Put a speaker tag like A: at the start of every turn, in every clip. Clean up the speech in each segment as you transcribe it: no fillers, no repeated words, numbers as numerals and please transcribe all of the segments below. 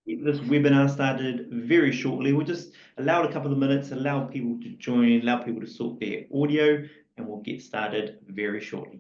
A: Get this webinar started very shortly. We'll just allow it a couple of minutes, allow people to join, allow people to sort their audio, and we'll get started very shortly.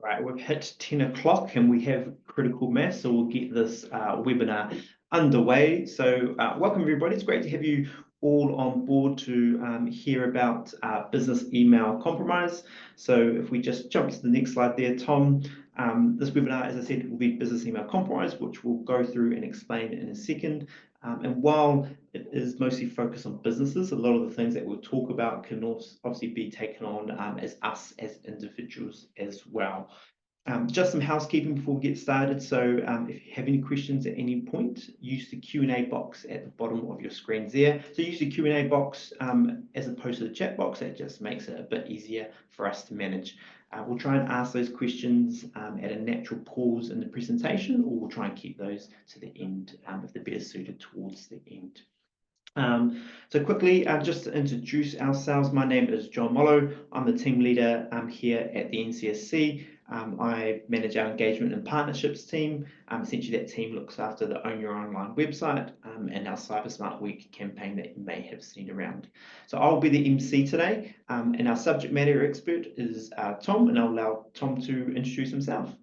A: Right, we've hit 10 o'clock and we have critical mass, so we'll get this webinar underway. So welcome everybody. It's great to have you all on board to hear about business email compromise. So if we just jump to the next slide there, Tom, this webinar, as I said, will be business email compromise, which we'll go through and explain in a second. And while it is mostly focused on businesses, a lot of the things that we'll talk about can also obviously be taken on as us as individuals as well. Just some housekeeping before we get started. So if you have any questions at any point, use the Q&A box at the bottom of your screens there. So use the Q&A box as opposed to the chat box. That just makes it a bit easier for us to manage. We'll try and ask those questions at a natural pause in the presentation, or we'll try and keep those to the end if they're better suited towards the end. So quickly, just to introduce ourselves, my name is John Mollo. I'm the team leader here at the NCSC. I manage our engagement and partnerships team. Essentially, that team looks after the Own Your Online website and our Cyber Smart Week campaign that you may have seen around. So I'll be the MC today, and our subject matter expert is Tom, and I'll allow Tom to introduce himself.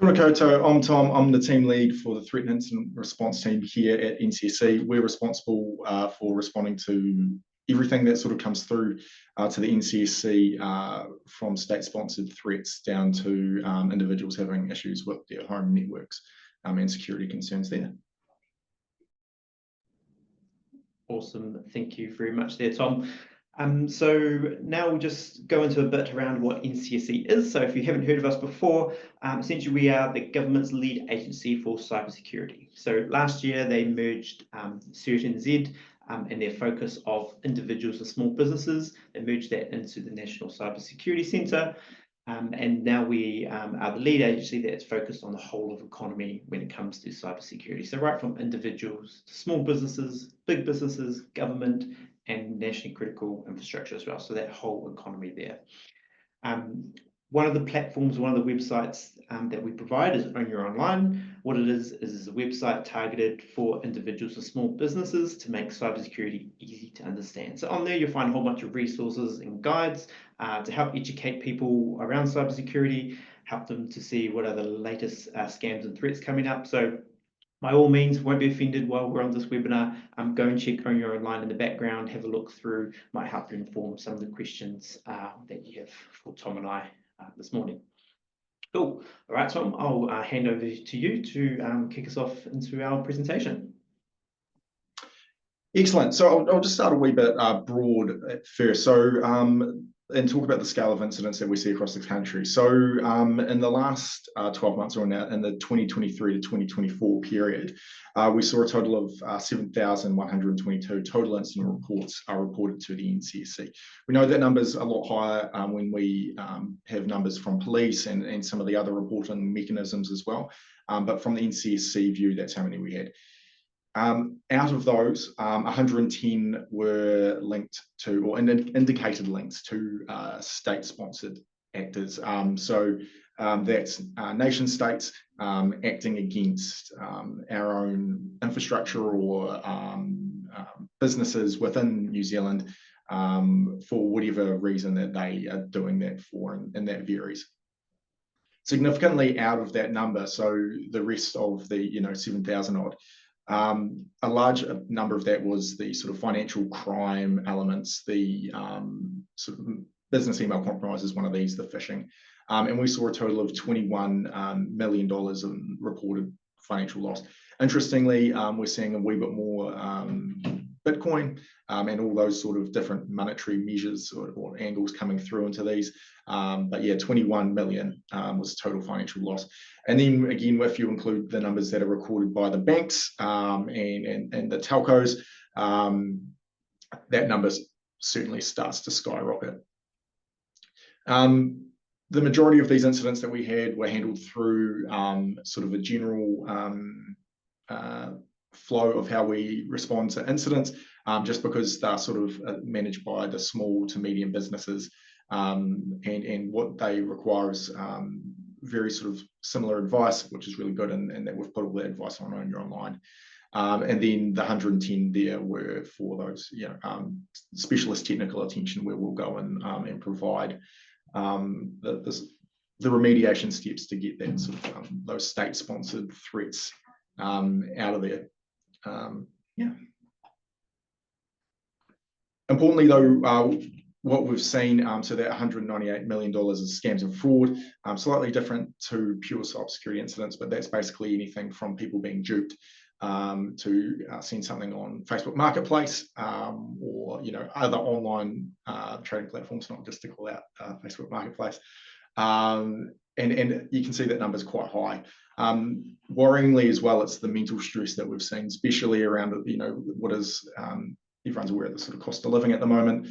B: Kia ora koutou, I'm Tom. I'm the team lead for the Threat and Incident Response team here at NCSC. We're responsible for responding to everything that sort of comes through to the NCSC from state-sponsored threats down to individuals having issues with their home networks and security concerns there.
A: Awesome. Thank you very much there, Tom. So now we'll just go into a bit around what NCSC is. So if you haven't heard of us before, essentially we are the government's lead agency for cybersecurity. So last year they merged CERT-NZ and their focus of individuals and small businesses. They merged that into the National Cybersecurity Centre. And now we are the lead agency that's focused on the whole of the economy when it comes to cybersecurity. So right from individuals to small businesses, big businesses, government, and nationally critical infrastructure as well. So that whole economy there. One of the platforms, one of the websites that we provide is Own Your Online. What it is a website targeted for individuals and small businesses to make cybersecurity easy to understand. So on there, you'll find a whole bunch of resources and guides to help educate people around cybersecurity, help them to see what are the latest scams and threats coming up. So by all means, won't be offended while we're on this webinar. Go and check Own Your Online in the background, have a look through, might help you inform some of the questions that you have for Tom and I this morning. Cool. All right, Tom, I'll hand over to you to kick us off into our presentation.
B: Excellent. So I'll just start a wee bit broad at first. So and talk about the scale of incidents that we see across the country. So in the last 12 months, or now in the 2023 to 2024 period, we saw a total of 7,122 total incident reports are reported to the NCSC. We know that number's a lot higher when we have numbers from police and some of the other reporting mechanisms as well. But from the NCSC view, that's how many we had. Out of those, 110 were linked to, or indicated links to state-sponsored actors. That's nation states acting against our own infrastructure or businesses within New Zealand for whatever reason that they are doing that for, and that varies. Significantly out of that number, so the rest of the 7,000 odd, a large number of that was the sort of financial crime elements, the sort of business email compromise is one of these, the phishing. And we saw a total of $21 million in reported financial loss. Interestingly, we're seeing a wee bit more Bitcoin and all those sort of different monetary measures or angles coming through into these. But yeah, 21 million was total financial loss. And then again, if you include the numbers that are recorded by the banks and the telcos, that number certainly starts to skyrocket. The majority of these incidents that we had were handled through sort of a general flow of how we respond to incidents, just because they're sort of managed by the small to medium businesses, and what they require is very sort of similar advice, which is really good, and that we've put all that advice on your online. And then the 110 there were for those specialist technical attention, where we'll go in and provide the remediation steps to get that sort of those state-sponsored threats out of there. Importantly, though, what we've seen, so that $198 million is scams and fraud, slightly different to pure cybersecurity incidents, but that's basically anything from people being duped to send something on Facebook Marketplace or other online trading platforms, not just to call out Facebook Marketplace. And you can see that number is quite high. Worryingly as well, it's the mental stress that we've seen, especially around what is everyone's aware of the sort of cost of living at the moment.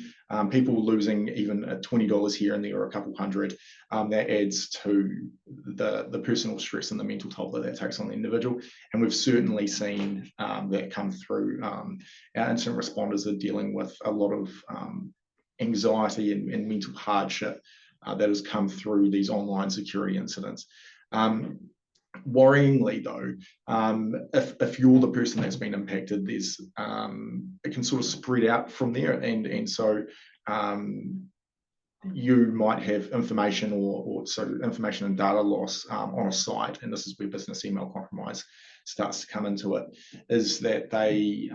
B: People losing even at $20 here and there, or a couple hundred, that adds to the personal stress and the mental toll that takes on the individual. And we've certainly seen that come through. Our incident responders are dealing with a lot of anxiety and mental hardship that has come through these online security incidents. Worryingly though, if you're the person that's been impacted, there's it can sort of spread out from there, and so you might have information or information and data loss on a site, and this is where business email compromise starts to come into it, is that they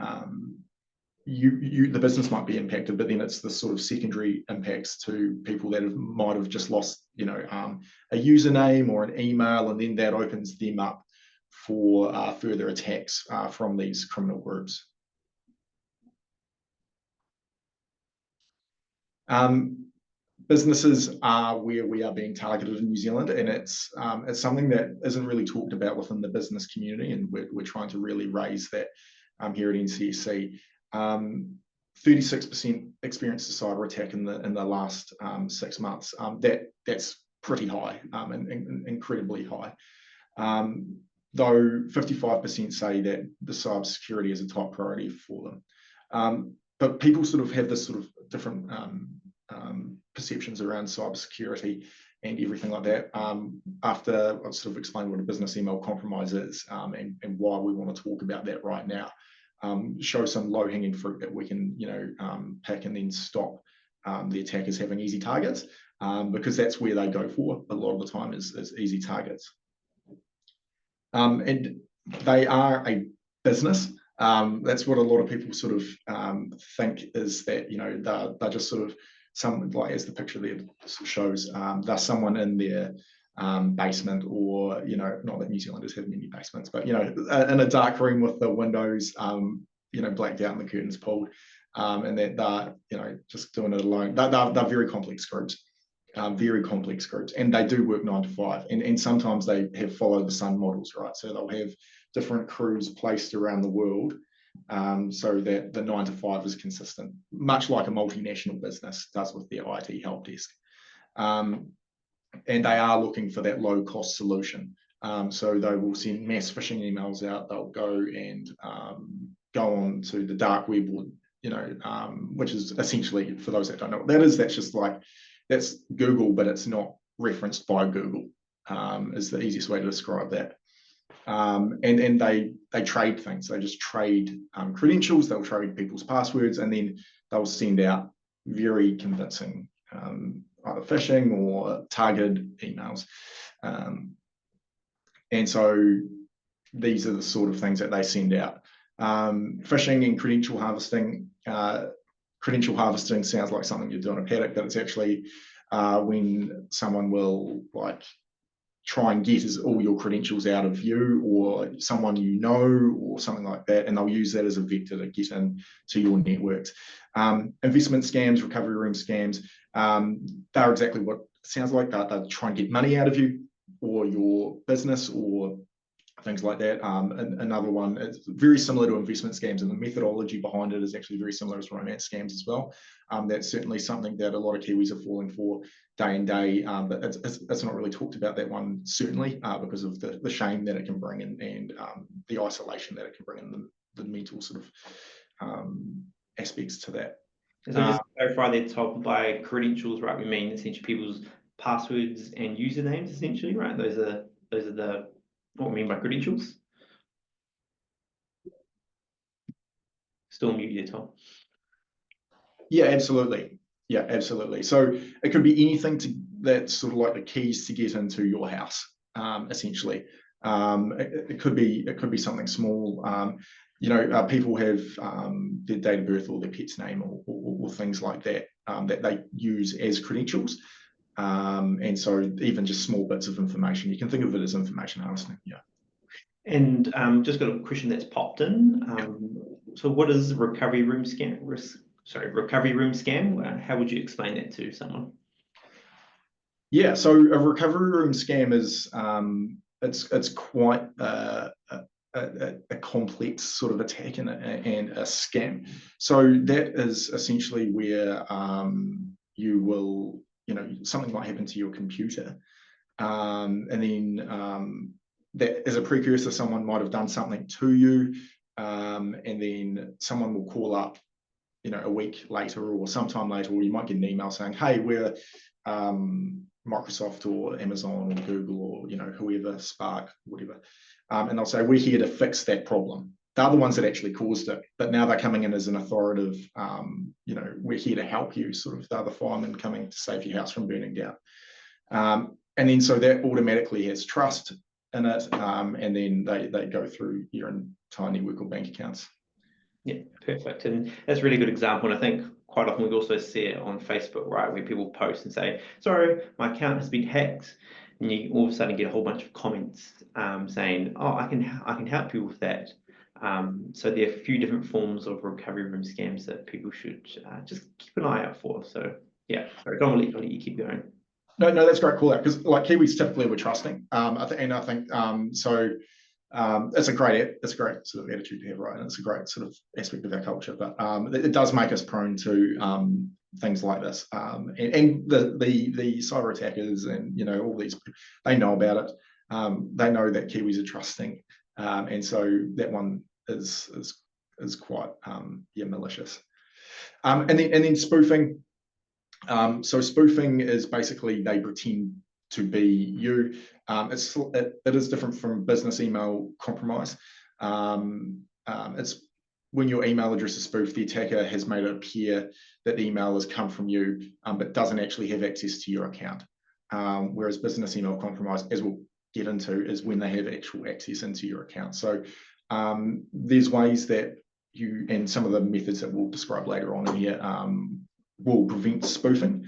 B: the business might be impacted, but then it's the sort of secondary impacts to people that might have just lost, a username or an email, and then that opens them up for further attacks from these criminal groups. Businesses are where we are being targeted in New Zealand, and it's something that isn't really talked about within the business community, and we're trying to really raise that here at NCSC. 36% experienced a cyber attack in the last 6 months. That's pretty high, and incredibly high. Though 55% say that the cybersecurity is a top priority for them. But people sort of have this sort of different perceptions around cybersecurity and everything like that. After I've sort of explained what a business email compromise is, and why we want to talk about that right now. Show some low-hanging fruit that we can, pick and then stop the attackers having easy targets, because that's where they go for a lot of the time is easy targets. And they are a business. That's what a lot of people sort of think, is that they're just sort of some, like as the picture there sort of shows, they're someone in their basement, or not that New Zealanders have many basements, but in a dark room with the windows blacked out and the curtains pulled, and that they're just doing it alone. They're very complex groups, and they do work 9 to 5, and sometimes they have follow the sun models, right? So they'll have different crews placed around the world, so that the 9 to 5 is consistent, much like a multinational business does with their IT help desk. And they are looking for that low-cost solution. So they will send mass phishing emails out. They'll go and go on to the dark web, or which is essentially, for those that don't know what that is, that's just like, that's Google, but it's not referenced by Google, is the easiest way to describe that. And they trade things. They just trade credentials. They'll trade people's passwords, and then they'll send out very convincing either phishing or targeted emails. And so these are the sort of things that they send out. Phishing and credential harvesting. Credential harvesting sounds like something you do in a paddock, but it's actually when someone will try and get all your credentials out of you or someone you know or something like that, and they'll use that as a vector to get into your networks. Investment scams, recovery room scams, they're exactly what it sounds like. They'll try and get money out of you or your business or things like that. Another one is very similar to investment scams, and the methodology behind it is actually very similar as romance scams as well. That's certainly something that a lot of Kiwis are falling for day in day, but it's not really talked about, that one, certainly, because of the shame that it can bring in, and the isolation that it can bring in, the mental sort of aspects to that.
A: So just to clarify there, Tom, by credentials, right, we mean essentially people's passwords and usernames, essentially, right? Those are the what we mean by credentials. Still mute there, Tom.
B: Yeah, absolutely. Yeah, absolutely. So it could be anything that's sort of like the keys to get into your house, essentially. It could be something small. People have their date of birth or their pet's name or things like that that they use as credentials. And so even just small bits of information, you can think of it as information harvesting. Yeah.
A: And just got a question that's popped in. So what is a recovery room scam? Recovery room scam. How would you explain that to someone?
B: Yeah, so a recovery room scam is it's quite a complex sort of attack and a scam. So that is essentially where you will, something might happen to your computer, and then that as a precursor, someone might have done something to you, and then someone will call up, a week later or sometime later, or you might get an email saying, hey, we're Microsoft or Amazon or Google or whoever, Spark, whatever, and they'll say, we're here to fix that problem. They're the ones that actually caused it, but now they're coming in as an authoritative, we're here to help you, sort of, they're the firemen coming to save your house from burning down. And then so that automatically has trust in it, and then they go through your entire network or bank accounts.
A: Yeah, perfect. And that's a really good example. And I think quite often we also see it on Facebook, right, where people post and say, sorry, my account has been hacked. And you all of a sudden get a whole bunch of comments saying, oh, I can help you with that. So there are a few different forms of recovery room scams that people should just keep an eye out for. So yeah, sorry, I'll let you keep going.
B: No, that's great call out, because like Kiwis typically we're trusting. I think so. It's a great sort of attitude to have, right? And it's a great sort of aspect of our culture, but it does make us prone to things like this. And the cyber attackers and all these, they know about it. They know that Kiwis are trusting, and so that one is quite malicious. And then spoofing. So spoofing is basically they pretend to be you. It is different from business email compromise. It's when your email address is spoofed, the attacker has made it appear that the email has come from you, but doesn't actually have access to your account. Whereas business email compromise, as we'll get into, is when they have actual access into your account. So there's ways that you, and some of the methods that we'll describe later on in here, will prevent spoofing.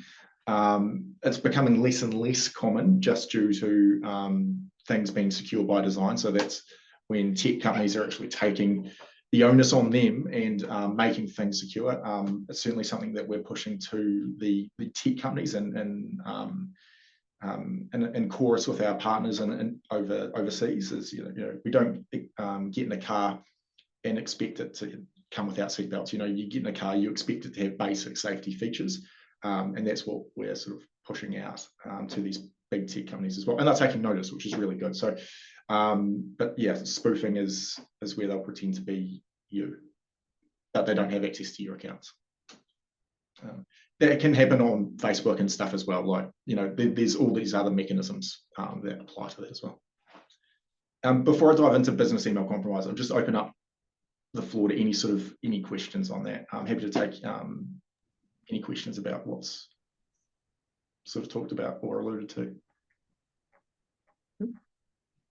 B: It's becoming less and less common just due to things being secure by design. So that's when tech companies are actually taking the onus on them and making things secure. It's certainly something that we're pushing to the tech companies and chorus with our partners and overseas. Is we don't get in a car and expect it to come without seatbelts. You get in a car, you expect it to have basic safety features, and that's what we're sort of pushing out to these big tech companies as well, and they're taking notice, which is really good. So, but yeah, spoofing is where they'll pretend to be you, but they don't have access to your accounts. That can happen on Facebook and stuff as well. Like, there's all these other mechanisms that apply to that as well. Before I dive into business email compromise, I'll just open up the floor to any questions on that. I'm happy to take any questions about what's sort of talked about or alluded to.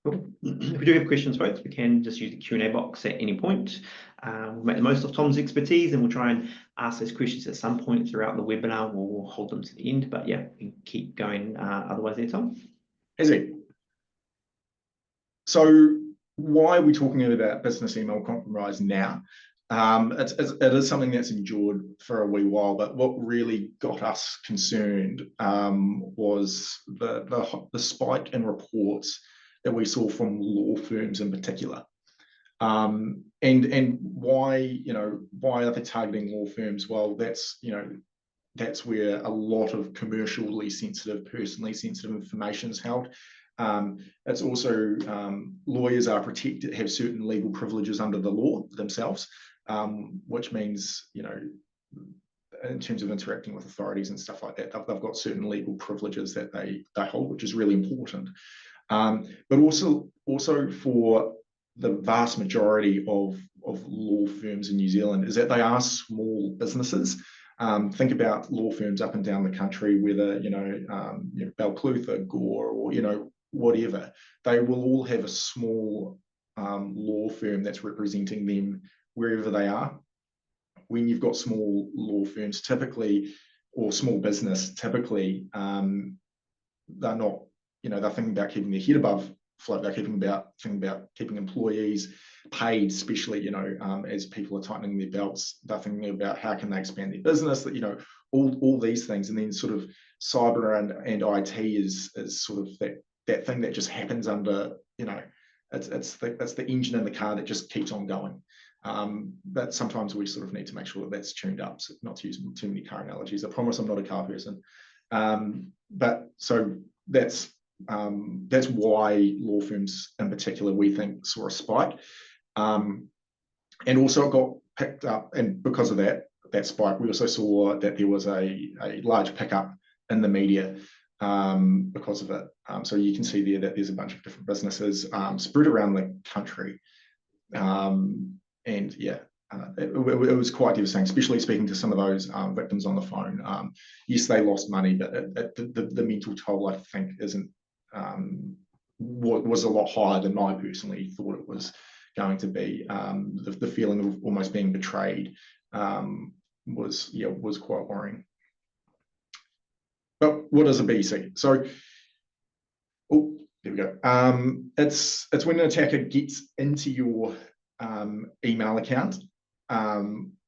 A: Cool. If we do have questions, folks, we can just use the Q&A box at any point. We'll make the most of Tom's expertise, and we'll try and ask those questions at some point throughout the webinar. We'll hold them to the end, but yeah, we can keep going otherwise there, Tom.
B: Easy. So why are we talking about business email compromise now? It is something that's endured for a wee while, but what really got us concerned was the spike in reports that we saw from law firms in particular. And why are they targeting law firms? Well, that's where a lot of commercially sensitive, personally sensitive information is held. It's also lawyers are protected, have certain legal privileges under the law themselves, which means, in terms of interacting with authorities and stuff like that, they've got certain legal privileges that they hold, which is really important. But also for the vast majority of law firms in New Zealand is that they are small businesses. Think about law firms up and down the country, whether Bell Clutha, Gore, or whatever. They will all have a small law firm that's representing them wherever they are. When you've got small law firms, typically, or small business, typically, they're not. They're thinking about keeping their head above float. They're thinking about keeping employees paid, especially, as people are tightening their belts. They're thinking about how can they expand their business, that, all these things. And then sort of cyber and IT is sort of that thing that just happens under, it's the engine in the car that just keeps on going. But sometimes we sort of need to make sure that that's tuned up, so not to use too many car analogies. I promise I'm not a car person. But so that's why law firms in particular, we think, saw a spike. And also it got picked up, and because of that spike, we also saw that there was a large pickup in the media because of it. So you can see there that there's a bunch of different businesses spread around the country. And yeah, it was quite devastating, especially speaking to some of those victims on the phone. Yes, they lost money, but the mental toll, I think, was a lot higher than I personally thought it was going to be. The feeling of almost being betrayed was quite worrying. But what is a BC? So, there we go. It's when an attacker gets into your email account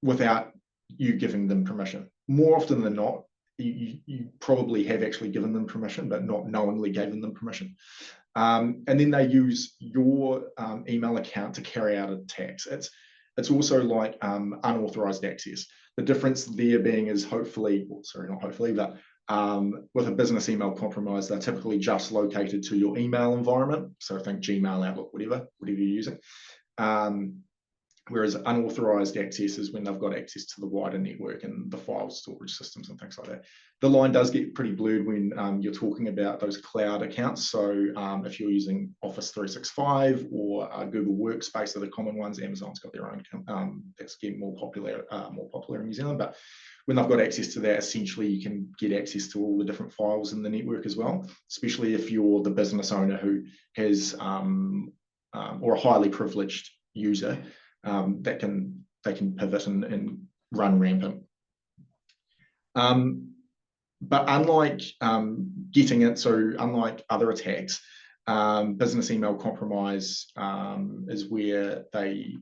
B: without you giving them permission. More often than not, you probably have actually given them permission, but not knowingly given them permission. And then they use your email account to carry out attacks. It's also like unauthorized access. The difference there being is with a business email compromise, they're typically just located to your email environment. So I think Gmail, Outlook, whatever you're using. Whereas unauthorized access is when they've got access to the wider network and the file storage systems and things like that. The line does get pretty blurred when you're talking about those cloud accounts. So if you're using Office 365 or Google Workspace are the common ones. Amazon's got their own, that's getting more popular in New Zealand. But when they've got access to that, essentially you can get access to all the different files in the network as well, especially if you're the business owner who has, or a highly privileged user, they can pivot and run rampant. But unlike unlike other attacks, business email compromise is where they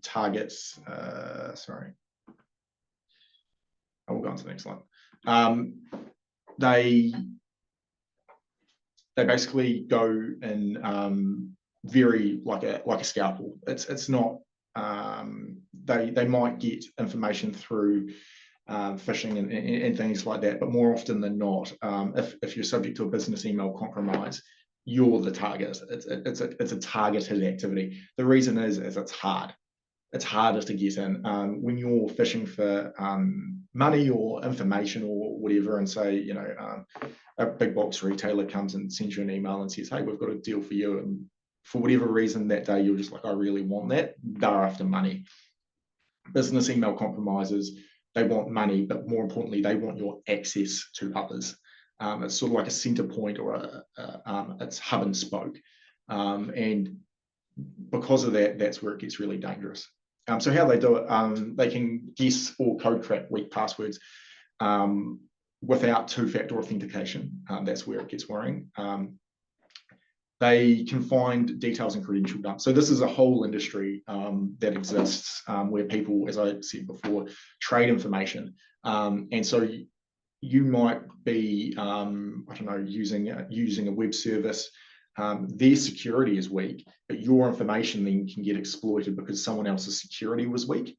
B: target. Sorry, I will go on to the next one. They basically go in very like a scalpel. It's not. They might get information through phishing and things like that. But more often than not, if you're subject to a business email compromise, you're the target. It's a targeted activity. The reason is it's hard. It's harder to get in. When you're phishing for money or information or whatever, and say, you know, a big box retailer comes and sends you an email and says, hey, we've got a deal for you. And for whatever reason that day, you're just like, I really want that. They're after money. Business email compromises, they want money, but more importantly, they want your access to others. It's sort of like a center point, or it's hub and spoke. And because of that, that's where it gets really dangerous. So how they do it, they can guess or code crack weak passwords without two-factor authentication. That's where it gets worrying. They can find details in credential dumps. So this is a whole industry that exists where people, as I said before, trade information. And so you might be, I don't know, using a web service. Their security is weak, but your information then can get exploited because someone else's security was weak.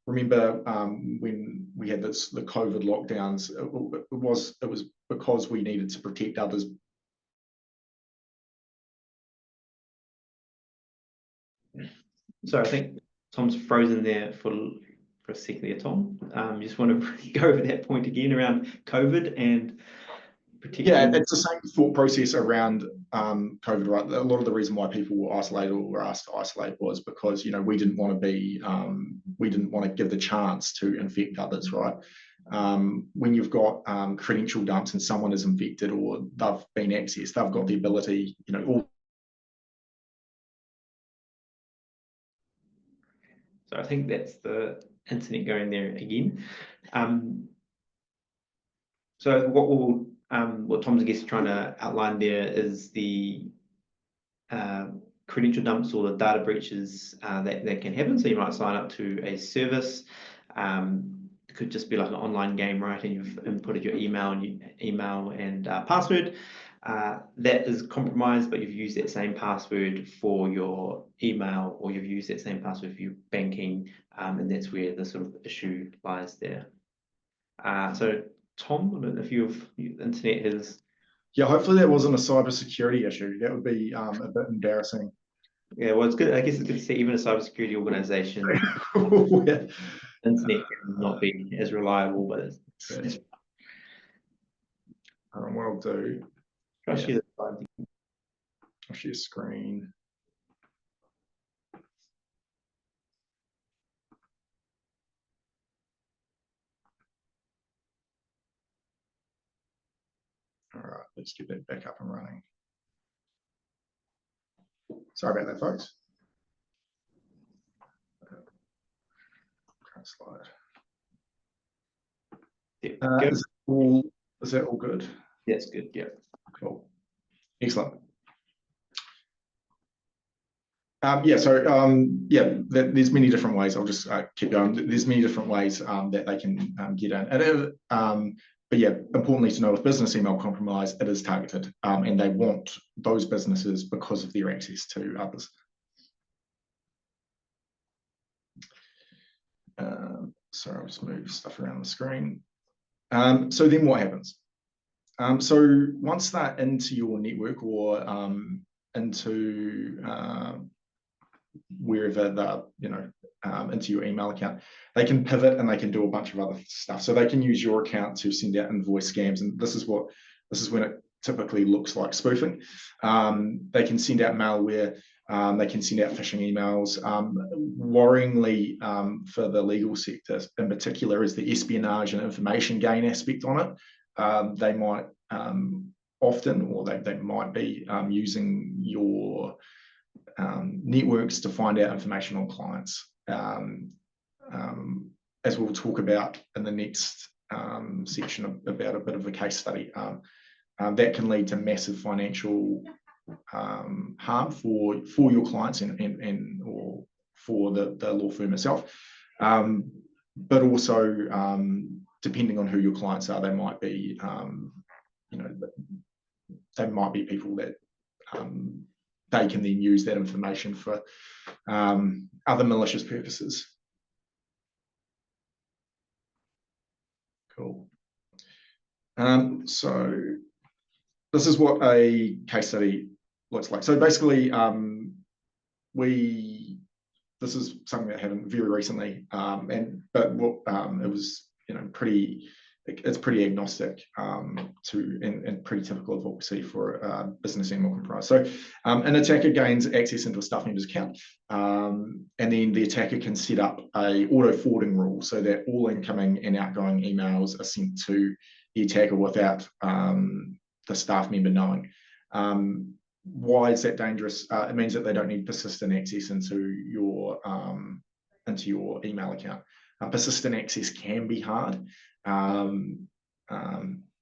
B: Remember when we had the COVID lockdowns, it was because we needed to protect others.
A: So I think Tom's frozen there for a second there, Tom. Just want to go over that point again around COVID and protecting.
B: Yeah, it's the same thought process around COVID, right? A lot of the reason why people were isolated or were asked to isolate was because, you know, we didn't want to give the chance to infect others, right? When you've got credential dumps and someone is infected or they've been accessed, they've got the ability, you know, all.
A: So I think that's the internet going there again. So what Tom's, I guess, trying to outline there is the credential dumps or the data breaches that can happen. So you might sign up to a service. It could just be like an online game, right? And you've inputted your email and password. That is compromised, but you've used that same password for your email, or you've used that same password for your banking, and that's where the sort of issue lies there. So Tom, I don't know if the internet has.
B: Yeah, hopefully that wasn't a cybersecurity issue. That would be a bit embarrassing.
A: Yeah, well, it's good. I guess it's good to see even a cybersecurity organization,
B: Yeah.
A: internet can not be as reliable, but it's
B: what I'll do.
A: I'll share the slide.
B: I'll share screen. All right, let's get that back up and running. Sorry about that, folks. Slide. Is that all good?
A: That's good. Yeah.
B: Cool. Excellent. Yeah. So there's many different ways. I'll just keep going. There's many different ways that they can get in. But yeah, importantly to know, with business email compromise, it is targeted, and they want those businesses because of their access to others. Sorry, I'll just move stuff around the screen. So then what happens? So once they're into your network or into wherever they're, you know, into your email account, they can pivot and they can do a bunch of other stuff. So they can use your account to send out invoice scams, and this is when it typically looks like spoofing. They can send out malware. They can send out phishing emails. Worryingly, for the legal sector in particular, is the espionage and information gain aspect on it. They might often, or they might be using your networks to find out information on clients. As we'll talk about in the next section about a bit of a case study, that can lead to massive financial harm for your clients and or for the law firm itself, but also depending on who your clients are, they might be they might be people that they can then use that information for other malicious purposes. Cool. So this is what a case study looks like. So basically, this is something that happened very recently, it was, you know, it's pretty agnostic and pretty typical of what we see for business email comprise. So an attacker gains access into a staff member's account, and then the attacker can set up a auto forwarding rule so that all incoming and outgoing emails are sent to the attacker without the staff member knowing. Why is that dangerous? It means that they don't need persistent access into your email account. Persistent access can be hard.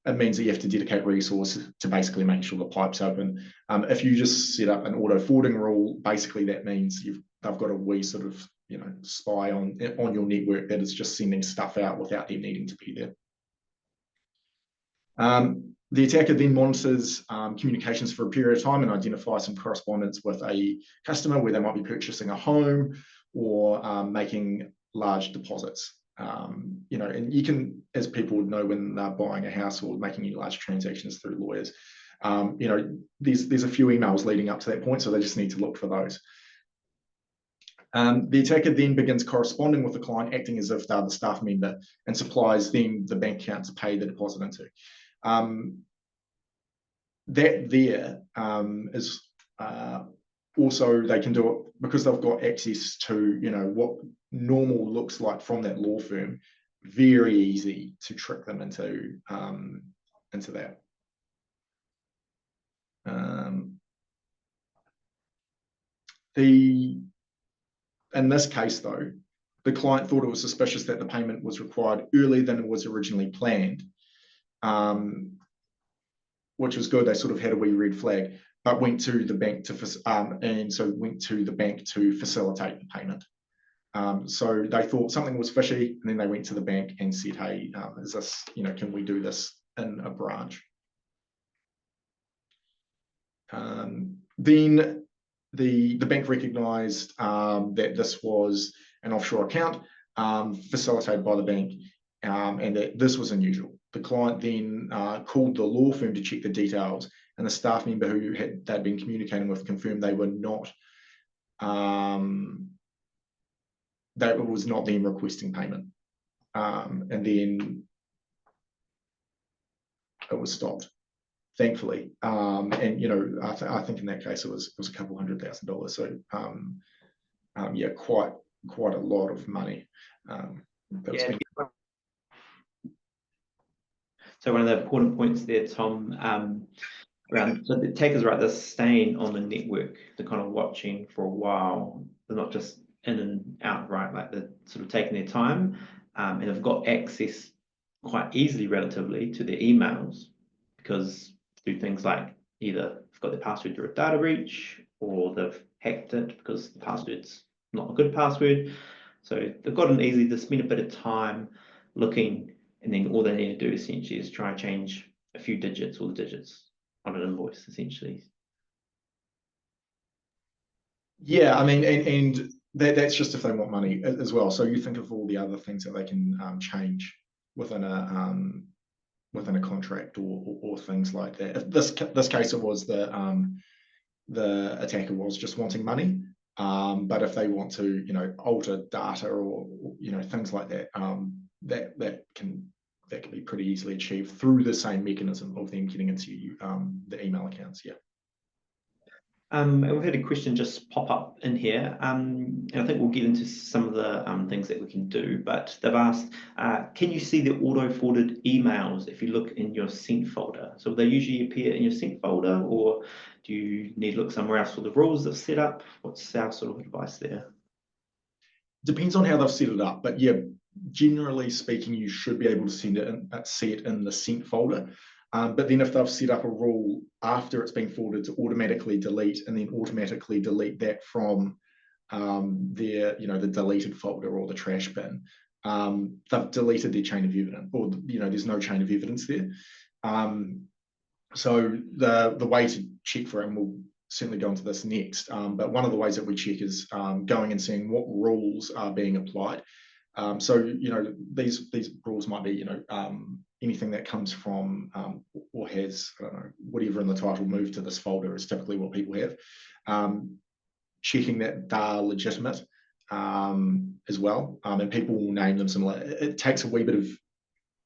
B: It means that you have to dedicate resources to basically make sure the pipe's open. If you just set up an auto forwarding rule, basically that means they've got a wee sort of, you know, spy on your network that is just sending stuff out without them needing to be there. The attacker then monitors communications for a period of time and identifies some correspondence with a customer where they might be purchasing a home or making large deposits. You know, and you can, as people would know when they're buying a house or making any large transactions through lawyers, you know, there's a few emails leading up to that point, so they just need to look for those. The attacker then begins corresponding with the client, acting as if they're the staff member, and supplies them the bank account to pay the deposit into. That there is also, they can do it because they've got access to, you know, what normal looks like from that law firm. Very easy to trick them into that. In this case, though, the client thought it was suspicious that the payment was required earlier than it was originally planned, which was good. They sort of had a wee red flag, but went to the bank to facilitate the payment. So they thought something was fishy, and then they went to the bank and said, "Hey, is this, you know, can we do this in a branch?" Then the bank recognised that this was an offshore account facilitated by the bank, and that this was unusual. The client then called the law firm to check the details, and the staff member who they'd been communicating with confirmed they were not, that it was not them requesting payment. And then it was stopped, thankfully. And, you know, I think in that case it was a couple $100,000. So yeah, quite a lot of money.
A: Yeah. So one of the important points there, Tom, around, so the attackers are staying on the network. They're kind of watching for a while. They're not just in and out, right? Like they're sort of taking their time, and they've got access quite easily, relatively, to their emails, because through things like either they've got their password through a data breach, or they've hacked it because the password's not a good password. So they've got an easy, they spend a bit of time looking, and then all they need to do essentially is try and change a few digits, or the digits on an invoice, essentially.
B: Yeah, I mean, and that's just if they want money as well. So you think of all the other things that they can change within a contract or things like that. If this case, it was the attacker was just wanting money. But if they want to, you know, alter data or you know, things like that, that can be pretty easily achieved through the same mechanism of them getting into the email accounts. Yeah.
A: And we've had a question just pop up in here, and I think we'll get into some of the things that we can do, but they've asked, can you see the auto-forwarded emails if you look in your sent folder? So they usually appear in your sent folder, or do you need to look somewhere else for the rules that are set up? What's our sort of advice there?
B: Depends on how they've set it up, but yeah, generally speaking, you should be able to see it in the sent folder. But then if they've set up a rule after it's been forwarded to automatically delete, and then automatically delete that from their, you know, the deleted folder or the trash bin, they've deleted their chain of evidence, or, you know, there's no chain of evidence there. So the way to check for it, and we'll certainly go into this next, but one of the ways that we check is going and seeing what rules are being applied. So, you know, these rules might be, you know, anything that comes from or has, I don't know, whatever in the title moved to this folder is typically what people have. Checking that they're legitimate as well, and people will name them similar. It takes a wee bit of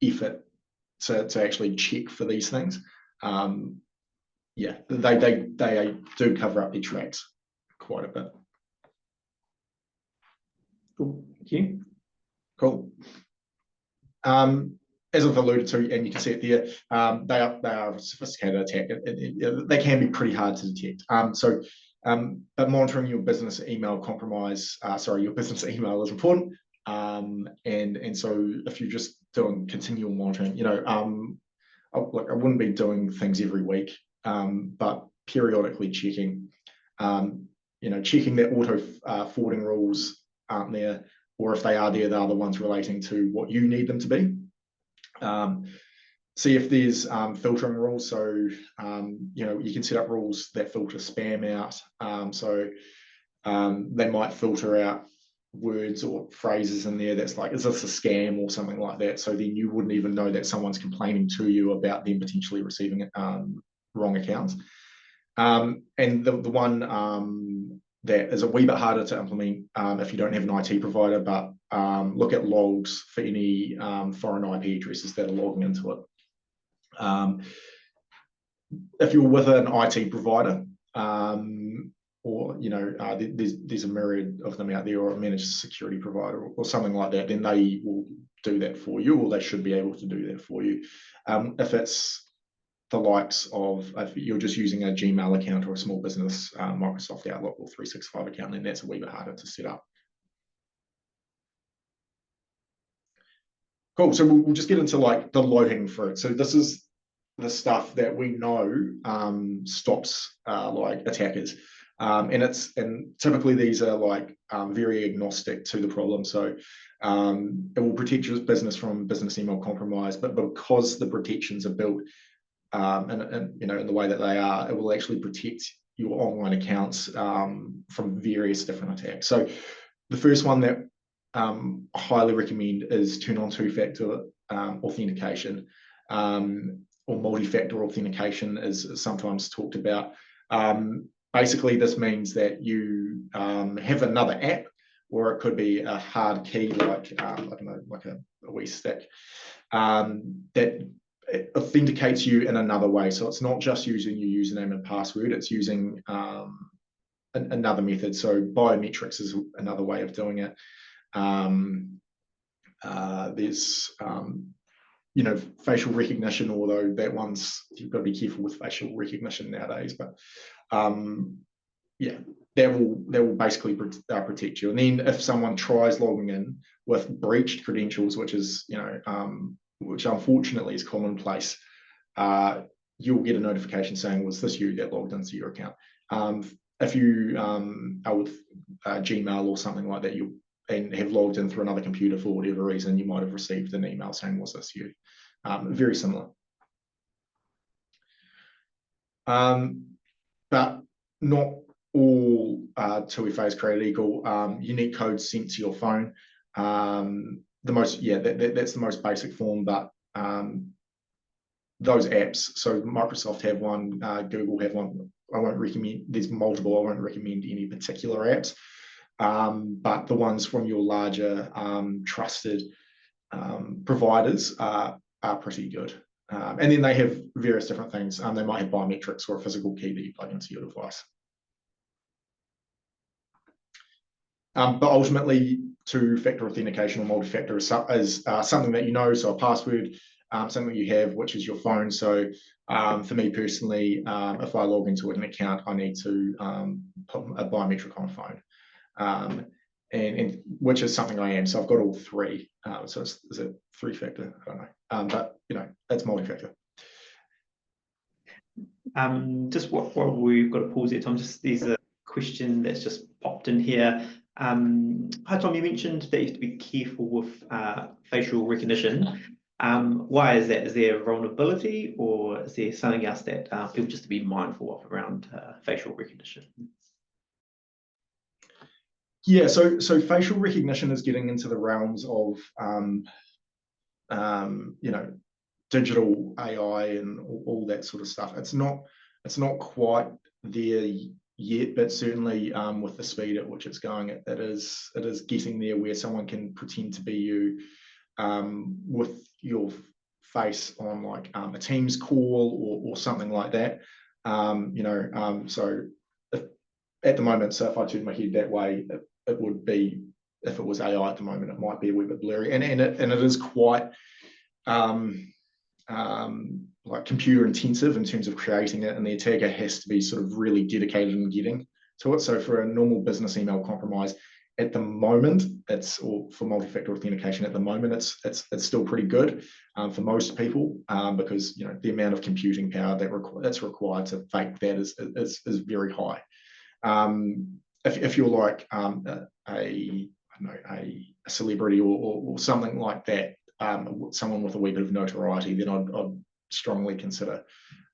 B: effort to actually check for these things. Yeah, they do cover up their tracks quite a bit.
A: Cool, thank you.
B: Cool. As I've alluded to, and you can see it there, they are a sophisticated attack. They can be pretty hard to detect. But monitoring your business email compromise, your business email is important. And so if you're just doing continual monitoring, you know, I wouldn't be doing things every week, but periodically checking, you know, checking that auto forwarding rules aren't there, or if they are there, they're the ones relating to what you need them to be. See if there's filtering rules. So, you know, you can set up rules that filter spam out. They might filter out words or phrases in there that's like, is this a scam or something like that? So then you wouldn't even know that someone's complaining to you about them potentially receiving wrong accounts. And the one that is a wee bit harder to implement if you don't have an IT provider, but look at logs for any foreign IP addresses that are logging into it. If you're with an IT provider, or you know, there's a myriad of them out there, or a managed security provider, or something like that, then they will do that for you, or they should be able to do that for you. If it's the likes of, if you're just using a Gmail account or a small business Microsoft Outlook or 365 account, then that's a wee bit harder to set up. Cool. So we'll just get into like the low-hanging fruit. So this is the stuff that we know stops like attackers. And typically these are like very agnostic to the problem. So it will protect your business from business email compromise, but because the protections are built and you know, in the way that they are, it will actually protect your online accounts from various different attacks. So the first one that I highly recommend is turn on two-factor authentication, or multi-factor authentication is sometimes talked about. Basically, this means that you have another app, or it could be a hard key, like I don't know, like a wee stick, that authenticates you in another way. So it's not just using your username and password; it's using another method. So biometrics is another way of doing it. There's you know, facial recognition, although that one's, you've got to be careful with facial recognition nowadays, but yeah, that will basically protect you. And then if someone tries logging in with breached credentials, which is, you know, which unfortunately is commonplace, you'll get a notification saying, was this you that logged into your account? If you are with Gmail or something like that, and have logged in through another computer for whatever reason, you might have received an email saying, was this you? Very similar. But not all 2FA is created equal. Unique codes sent to your phone. That's the most basic form, but those apps, so Microsoft have one, Google have one. I won't recommend, there's multiple, I won't recommend any particular apps. But the ones from your larger trusted providers are pretty good. And then they have various different things. They might have biometrics or a physical key that you plug into your device. But ultimately, two-factor authentication or multi-factor is something that you know, so a password, something you have, which is your phone. So for me personally, if I log into an account, I need to put a biometric on a phone. And which is something I am. So I've got all three. So is it three-factor? I don't know. But you know, it's multi-factor.
A: Just what we've got to pause there, Tom. There's a question that's just popped in here. Hi Tom, you mentioned that you have to be careful with facial recognition. Why is that? Is there a vulnerability, or is there something else that people just to be mindful of around facial recognition?
B: Yeah, so facial recognition is getting into the realms of you know, digital AI and all that sort of stuff. It's not quite there yet, but certainly with the speed at which it's going, it is getting there where someone can pretend to be you with your face on like a Teams call or something like that. So at the moment, so if I turn my head that way, it would be, if it was AI at the moment, it might be a wee bit blurry, and it is quite like computer intensive in terms of creating it, and the attacker has to be sort of really dedicated in getting to it. So for a normal business email compromise, at the moment, or for multi-factor authentication, at the moment, it's still pretty good for most people because the amount of computing power that's required to fake that is very high. If you're like a celebrity or something like that, someone with a wee bit of notoriety, then I'd strongly consider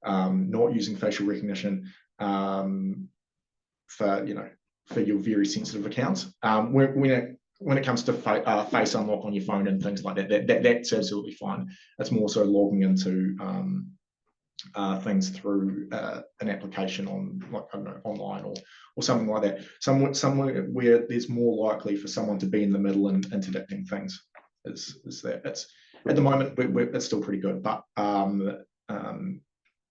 B: not using facial recognition for your very sensitive accounts. When it comes to face unlock on your phone and things like that's absolutely fine. It's more so logging into things through an application on, like, I don't know, online or something like that. Somewhere where there's more likely for someone to be in the middle and interdicting things. Is that it's at the moment it's still pretty good, but the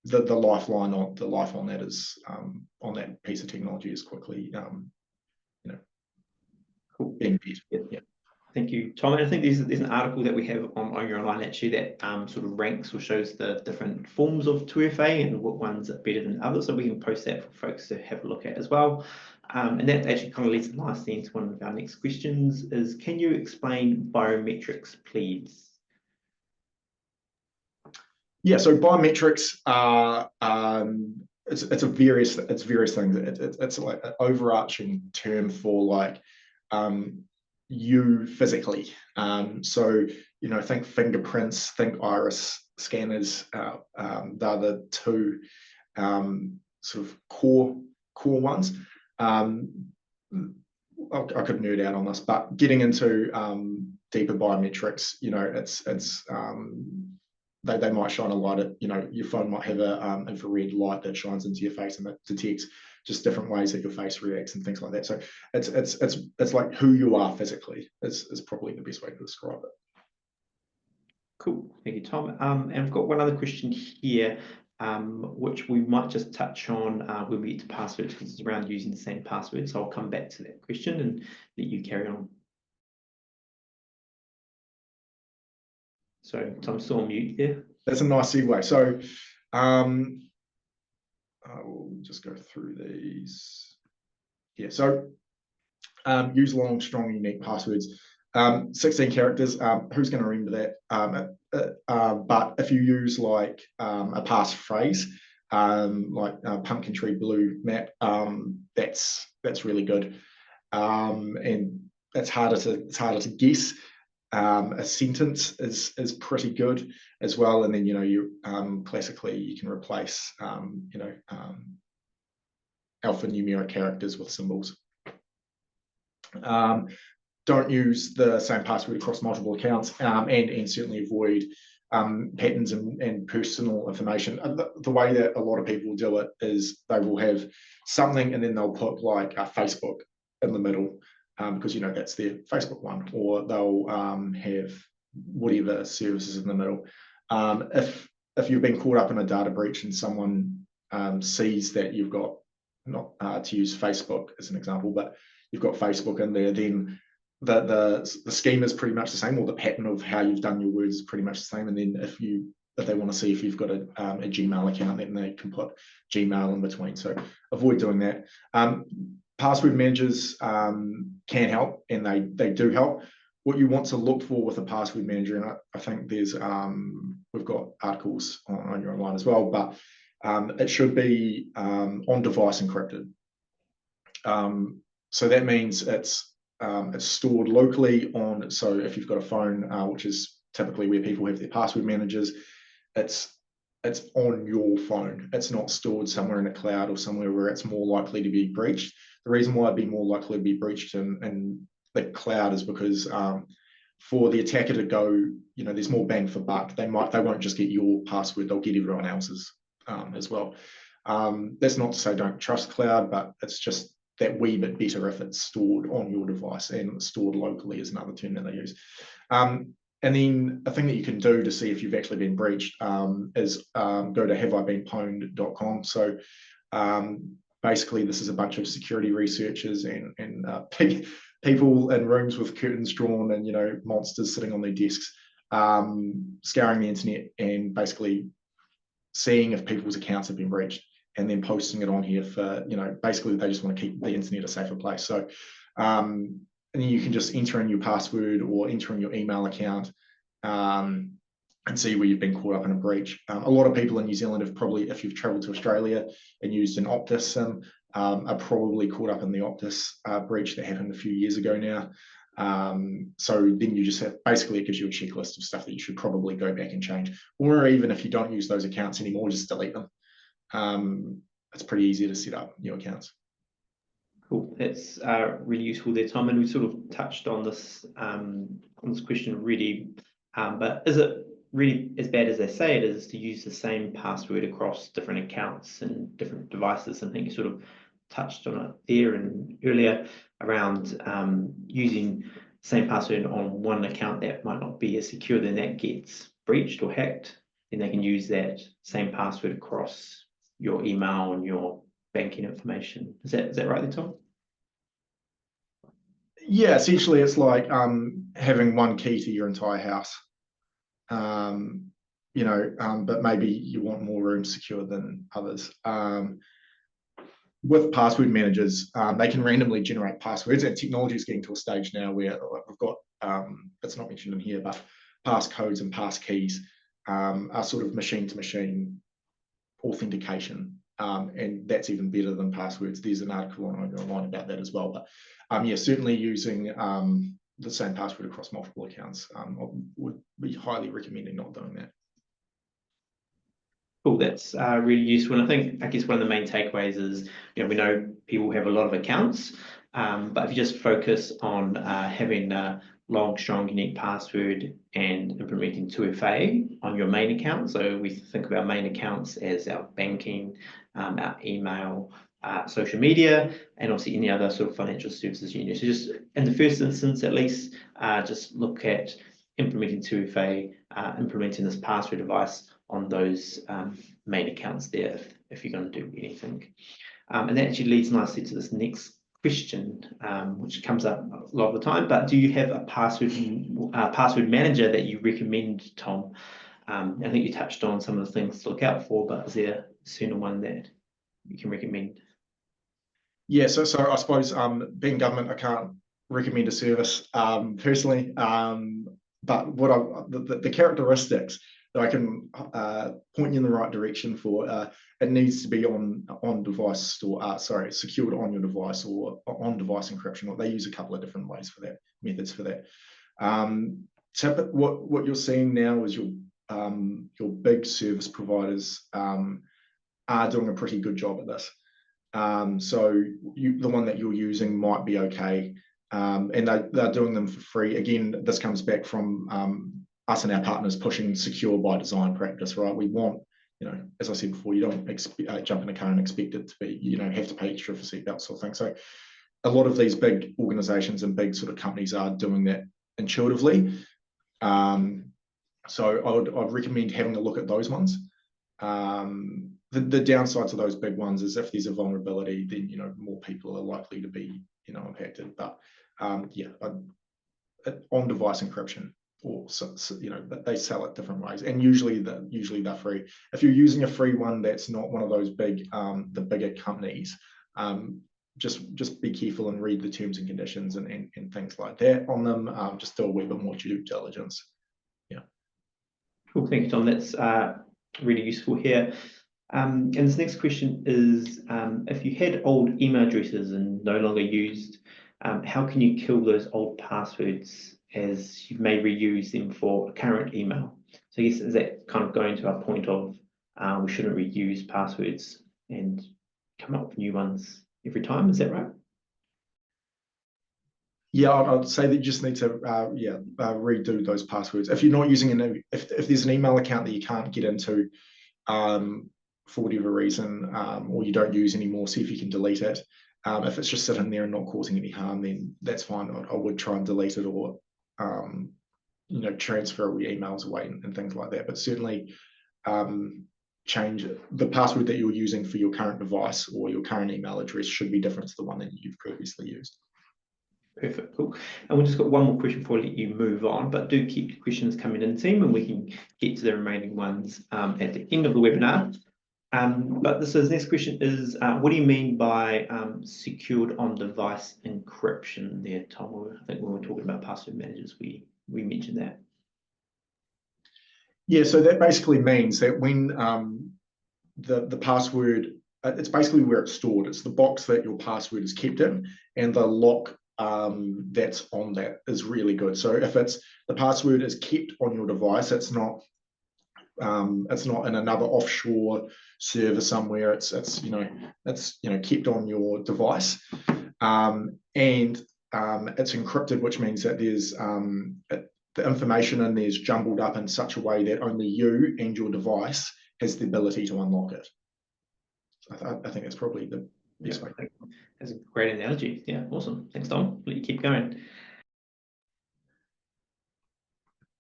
B: life on that is on that piece of technology is quickly
A: Cool.
B: being beat.
A: Yeah. Thank you, Tom. And I think there's an article that we have on your online actually that sort of ranks or shows the different forms of 2FA and what ones are better than others. So we can post that for folks to have a look at as well. And that actually kind of leads nicely into one of our next questions is, can you explain biometrics, please?
B: Yeah, so biometrics are it's various things. It's like an overarching term for like you physically. So think fingerprints, think iris scanners. They're the two sort of core ones. I could nerd out on this, but getting into deeper biometrics, they might shine a light at, your phone might have a infrared light that shines into your face and that detects just different ways that your face reacts and things like that. So it's like who you are physically is probably the best way to describe it.
A: Cool, thank you, Tom. And I've got one other question here, which we might just touch on when we get to passwords, because it's around using the same password. So I'll come back to that question and let you carry on. So Tom's still on mute there.
B: That's a nice segue. So I will just go through these. Yeah, so use long, strong, unique passwords. 16 characters. Who's going to remember that? But if you use like a passphrase, like pumpkin tree blue map, that's really good, and it's harder to guess. A sentence is pretty good as well, and then you classically you can replace alphanumeric characters with symbols. Don't use the same password across multiple accounts, and certainly avoid patterns and personal information. The way that a lot of people do it is they will have something and then they'll put like a Facebook in the middle, because that's their Facebook one, or they'll have whatever services in the middle. If you've been caught up in a data breach and someone sees that you've got, not to use Facebook as an example, but you've got Facebook in there, then the scheme is pretty much the same, or the pattern of how you've done your words is pretty much the same. And then if they want to see if you've got a Gmail account, then they can put Gmail in between. So avoid doing that. Password managers can help, and they do help. What you want to look for with a password manager, and I think there's we've got articles on your online as well, but it should be on device encrypted. So that means it's stored locally on. So if you've got a phone, which is typically where people have their password managers, it's on your phone. It's not stored somewhere in a cloud or somewhere where it's more likely to be breached. the reason why it'd be more likely to be breached in the cloud is because for the attacker to go, you know, there's more bang for buck. They won't just get your password, they'll get everyone else's as well. That's not to say don't trust cloud, but it's just that wee bit better if it's stored on your device, and stored locally is another term that they use. And then a thing that you can do to see if you've actually been breached is go to haveibeenpwned.com. So basically, this is a bunch of security researchers and people in rooms with curtains drawn and, you know, monsters sitting on their desks, scouring the internet and basically seeing if people's accounts have been breached, and then posting it on here for, you know, basically they just want to keep the internet a safer place. So and then you can just enter in your password or enter in your email account and see where you've been caught up in a breach. A lot of people in New Zealand have probably, if you've traveled to Australia and used an Optus SIM, are probably caught up in the Optus breach that happened a few years ago now. So then you just have, basically it gives you a checklist of stuff that you should probably go back and change. Or even if you don't use those accounts anymore, just delete them. It's pretty easy to set up new accounts.
A: Cool, that's really useful there, Tom. And we sort of touched on this question already, but is it really as bad as they say it is to use the same password across different accounts and different devices? I think you sort of touched on it there and earlier around using the same password on one account that might not be as secure, then that gets breached or hacked, then they can use that same password across your email and your banking information. Is that right there, Tom?
B: Yeah, essentially it's like having one key to your entire house. You know, but maybe you want more rooms secure than others. With password managers, they can randomly generate passwords, and technology is getting to a stage now where we've got, it's not mentioned in here, but passcodes and passkeys are sort of machine-to-machine authentication. And that's even better than passwords. There's an article online about that as well. But yeah, certainly using the same password across multiple accounts, I would be highly recommending not doing that.
A: Cool, that's really useful. And I guess one of the main takeaways is, you know, we know people have a lot of accounts, but if you just focus on having a long, strong, unique password and implementing 2FA on your main account. So we think of our main accounts as our banking, our email, social media, and obviously any other sort of financial services unit. So just in the first instance, at least, just look at implementing 2FA, implementing this password device on those main accounts there if you're going to do anything. And that actually leads nicely to this next question, which comes up a lot of the time. But do you have a password manager that you recommend, Tom? I think you touched on some of the things to look out for, but is there a certain one that you can recommend?
B: Yeah, so I suppose being government, I can't recommend a service personally, but what the characteristics that I can point you in the right direction for, it needs to be on device secured on your device or on device encryption. They use a couple of different ways for that, methods for that. What you're seeing now is your big service providers are doing a pretty good job at this. So the one that you're using might be okay, and they're doing them for free. Again, this comes back from us and our partners pushing secure by design practice, right? We want, you know, as I said before, you don't jump in a car and expect it to be, you know, have to pay extra for seatbelts sort of thing. So a lot of these big organizations and big sort of companies are doing that intuitively. So I'd recommend having a look at those ones. The downside to those big ones is if there's a vulnerability, then, you know, more people are likely to be, you know, impacted. But yeah, on device encryption, or you know, they sell it different ways, and usually they're free. If you're using a free one that's not one of those big the bigger companies, just be careful and read the terms and conditions and things like that on them. Just do a wee bit more due diligence. Yeah.
A: Cool, thank you, Tom. That's really useful here. And this next question is, if you had old email addresses and no longer used, how can you kill those old passwords as you may reuse them for a current email? So I guess, is that kind of going to our point of we shouldn't reuse passwords and come up with new ones every time? Is that right?
B: Yeah, I'd say that you just need to redo those passwords. If you're not using if there's an email account that you can't get into for whatever reason, or you don't use anymore, see if you can delete it. If it's just sitting there and not causing any harm, then that's fine. I would try and delete it, or transfer all your emails away and things like that. But certainly change the password that you're using for your current device or your current email address should be different to the one that you've previously used.
A: Perfect, cool. And we've just got one more question before I let you move on, but do keep your questions coming in, team, and we can get to the remaining ones at the end of the webinar. But this next question is, what do you mean by secured on-device encryption there, Tom? I think when we were talking about password managers, we mentioned that.
B: Yeah, so that basically means that when the password, it's basically where it's stored. It's the box that your password is kept in, and the lock that's on that is really good. So if the password is kept on your device, it's not in another offshore server somewhere. It's kept on your device, and it's encrypted, which means that there's the information in there is jumbled up in such a way that only you and your device has the ability to unlock it. I think that's probably the best way.
A: That's a great analogy. Yeah, awesome. Thanks, Tom. Let you keep going.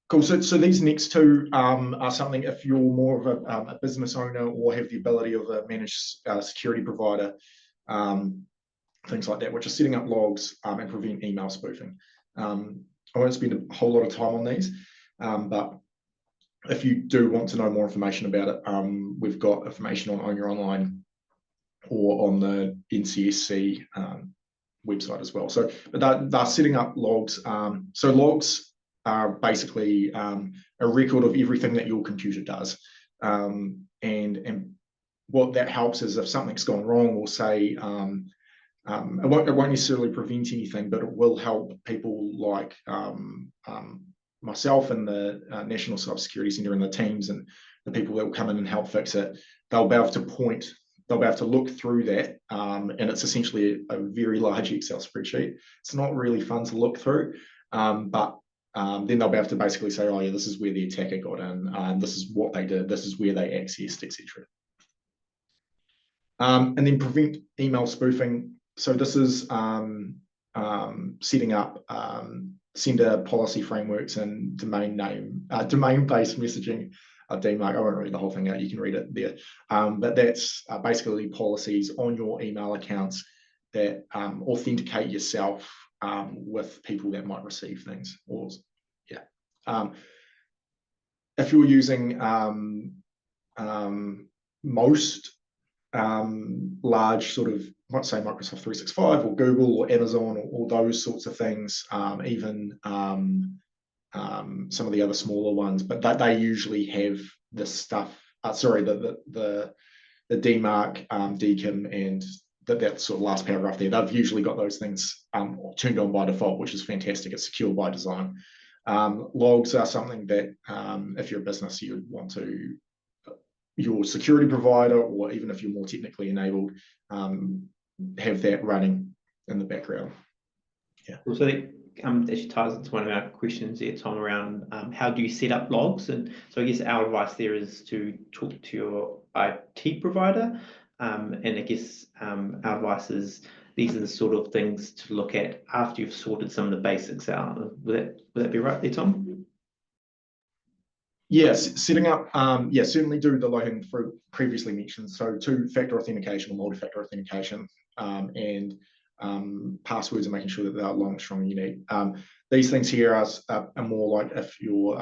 B: Cool. So these next two are something if you're more of a business owner or have the ability of a managed security provider, things like that, which are setting up logs and prevent email spoofing. I won't spend a whole lot of time on these, but if you do want to know more information about it, we've got information on Own Your Online or on the NCSC website as well. So, but they're setting up logs. So logs are basically a record of everything that your computer does, and what that helps is if something's gone wrong, or say it won't necessarily prevent anything, but it will help people like myself and the National Cybersecurity Centre and the teams and the people that will come in and help fix it. They'll be able to look through that, and it's essentially a very large Excel spreadsheet. It's not really fun to look through, but then they'll be able to basically say, oh yeah, this is where the attacker got in, this is what they did, this is where they accessed, etc. And then prevent email spoofing. So this is setting up sender policy frameworks and domain-based messaging. DMARC, I won't read the whole thing out, you can read it there. But that's basically policies on your email accounts that authenticate yourself with people that might receive things. If you're using most large sort of, I might say Microsoft 365 or Google or Amazon or all those sorts of things, even some of the other smaller ones, but they usually have this stuff. The DMARC, DKIM, and that sort of last paragraph there. They've usually got those things turned on by default, which is fantastic. It's secure by design. Logs are something that if you're a business, you would want to, your security provider, or even if you're more technically enabled, have that running in the background. Yeah.
A: So that actually ties into one of our questions there, Tom, around how do you set up logs? And so I guess our advice there is to talk to your IT provider. And I guess our advice is these are the sort of things to look at after you've sorted some of the basics out. Would that be right there, Tom?
B: Yes, setting up, certainly do the low-hanging fruit previously mentioned. So two-factor authentication or multi-factor authentication, and passwords and making sure that they are long, strong, and unique. These things here are more like if you're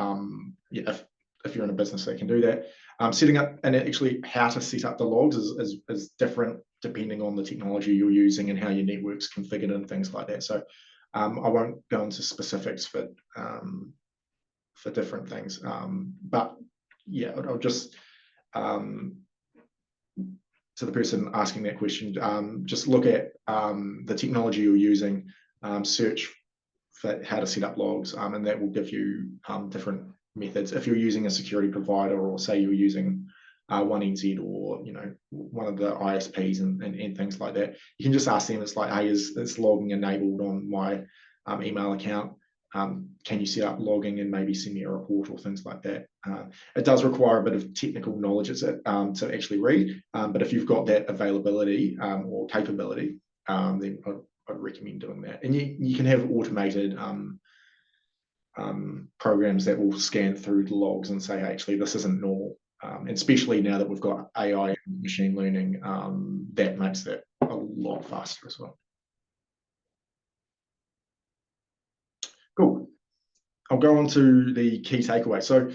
B: if you're in a business that can do that. Setting up, and actually how to set up the logs is different depending on the technology you're using and how your network's configured and things like that. So I won't go into specifics for different things, but yeah, I'll just to the person asking that question, just look at the technology you're using, search for how to set up logs, and that will give you different methods. If you're using a security provider, or say you're using 1NZ or one of the ISPs and things like that, you can just ask them. It's like, hey, is logging enabled on my email account. Can you set up logging and maybe send me a report or things like that? It does require a bit of technical knowledge to actually read, but if you've got that availability or capability, then I'd recommend doing that. And you can have automated programs that will scan through the logs and say, hey, actually, this isn't normal. And especially now that we've got AI and machine learning, that makes that a lot faster as well. Cool. I'll go on to the key takeaway. So,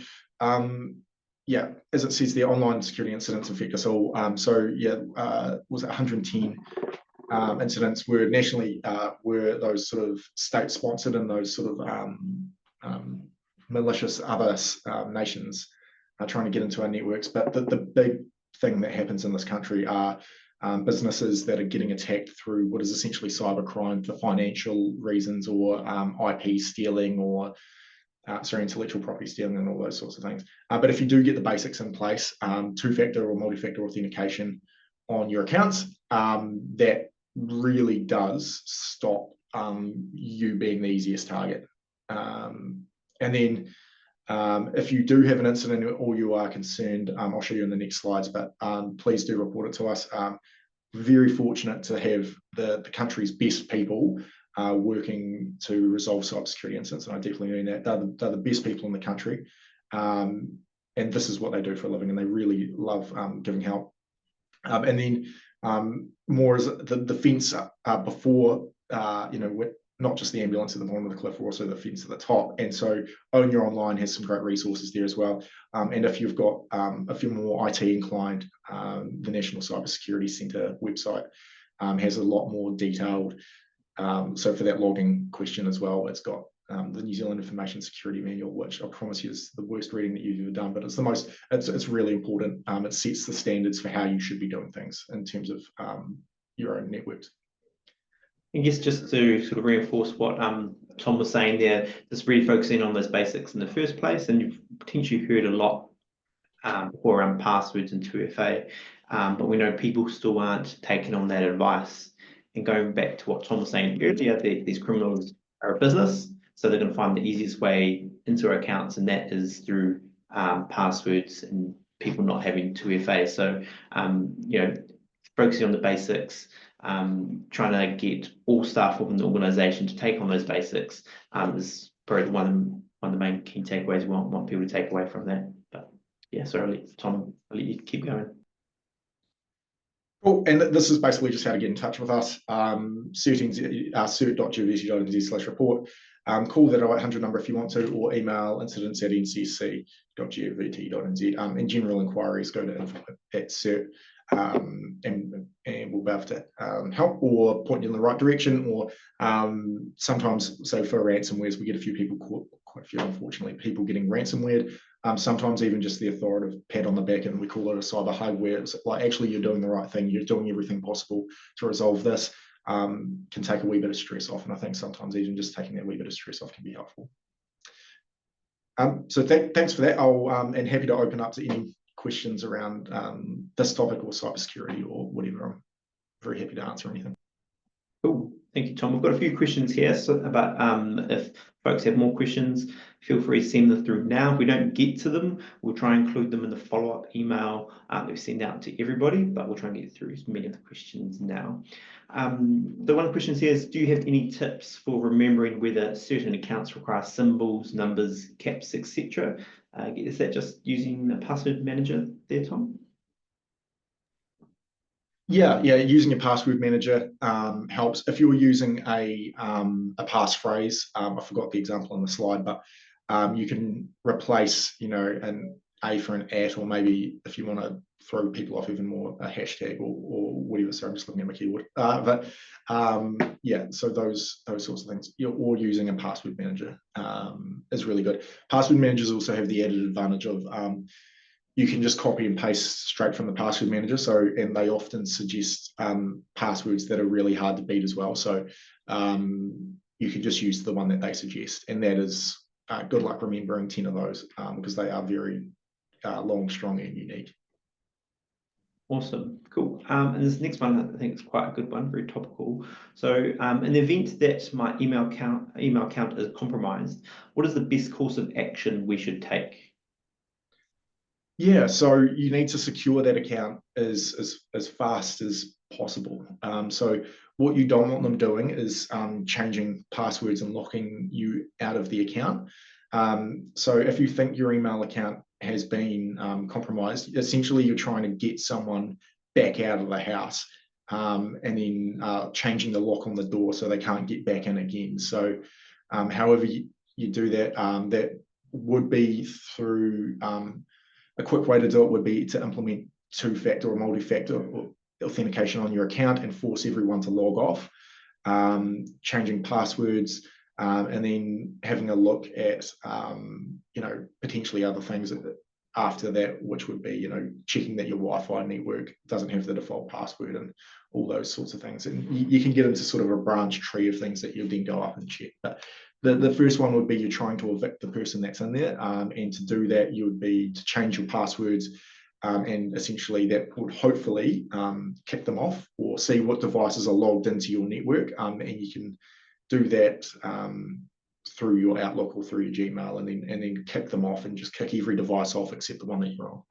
B: yeah, as it says, the online security incidents affect us all. So, yeah, was it 110 incidents were nationally, were those sort of state-sponsored and those sort of malicious other nations trying to get into our networks. But the big thing that happens in this country are businesses that are getting attacked through what is essentially cybercrime for financial reasons, or IP stealing, or intellectual property stealing, and all those sorts of things. But if you do get the basics in place, two-factor or multi-factor authentication on your accounts, that really does stop you being the easiest target. And then if you do have an incident or you are concerned, I'll show you in the next slides, but please do report it to us. Very fortunate to have the country's best people working to resolve cybersecurity incidents, and I definitely mean that. They're the best people in the country, and this is what they do for a living, and they really love giving help. And then more as the fence before, not just the ambulance at the bottom of the cliff, or also the fence at the top. And so Own Your Online has some great resources there as well. And if you've got, if you're more IT inclined, the National Cybersecurity Centre website has a lot more detailed. So for that logging question as well, it's got the New Zealand Information Security Manual, which I promise you is the worst reading that you've ever done, but it's the most, it's really important. It sets the standards for how you should be doing things in terms of your own networks.
A: I guess just to sort of reinforce what Tom was saying there, just really focusing on those basics in the first place, and you've potentially heard a lot before around passwords and 2FA, but we know people still aren't taking on that advice. And going back to what Tom was saying earlier, these criminals are a business, so they're going to find the easiest way into our accounts, and that is through passwords and people not having 2FA. So, focusing on the basics, trying to get all staff within the organisation to take on those basics is probably one of the main key takeaways we want people to take away from that. But yeah, sorry, Tom, I'll let you keep going.
B: Cool. And this is basically just how to get in touch with us. cert.govt.nz/report. Call that 0800 number if you want to, or email incidents@ncsc.govt.nz. And general inquiries, go to info@cert. And we'll be able to help or point you in the right direction, or sometimes, so for ransomwares, we get a few people, quite a few unfortunately, people getting ransomware. Sometimes even just the authoritative pat on the back, and we call it a cyber hug, where it's like, actually, you're doing the right thing, you're doing everything possible to resolve this, can take a wee bit of stress off. And I think sometimes even just taking that wee bit of stress off can be helpful. So thanks for that. And happy to open up to any questions around this topic or cybersecurity or whatever. I'm very happy to answer anything.
A: Cool. Thank you, Tom. We've got a few questions here, so about if folks have more questions, feel free to send them through now. If we don't get to them, we'll try and include them in the follow-up email that we send out to everybody, but we'll try and get through as many of the questions now. The one of the questions here is, do you have any tips for remembering whether certain accounts require symbols, numbers, caps, etc.? Is that just using a password manager there, Tom?
B: Yeah, using a password manager helps. If you're using a passphrase, I forgot the example on the slide, but you can replace, an A for an @ or maybe if you want to throw people off even more, a hashtag or whatever. Sorry, I'm just looking at my keyboard. Yeah, so those sorts of things. Or using a password manager is really good. Password managers also have the added advantage of you can just copy and paste straight from the password manager. And they often suggest passwords that are really hard to beat as well. So you can just use the one that they suggest, and that is good luck remembering 10 of those because they are very long, strong, and unique.
A: Awesome, cool. And this next one, I think it's quite a good one, very topical. So, in the event that my email account is compromised, what is the best course of action we should take?
B: Yeah, so you need to secure that account as fast as possible. So what you don't want them doing is changing passwords and locking you out of the account. So if you think your email account has been compromised, essentially you're trying to get someone back out of the house, and then changing the lock on the door so they can't get back in again. So however you do that, that would be through a quick way to do it would be to implement two-factor or multi-factor authentication on your account and force everyone to log off, changing passwords, and then having a look at, potentially other things after that, which would be, checking that your Wi-Fi network doesn't have the default password and all those sorts of things. And you can get into sort of a branch tree of things that you'll then go up and check. But the first one would be you're trying to evict the person that's in there. And to do that, you would be to change your passwords. And essentially that would hopefully kick them off or see what devices are logged into your network. And you can do that through your Outlook or through your Gmail, and then kick them off and just kick every device off except the one that you're on.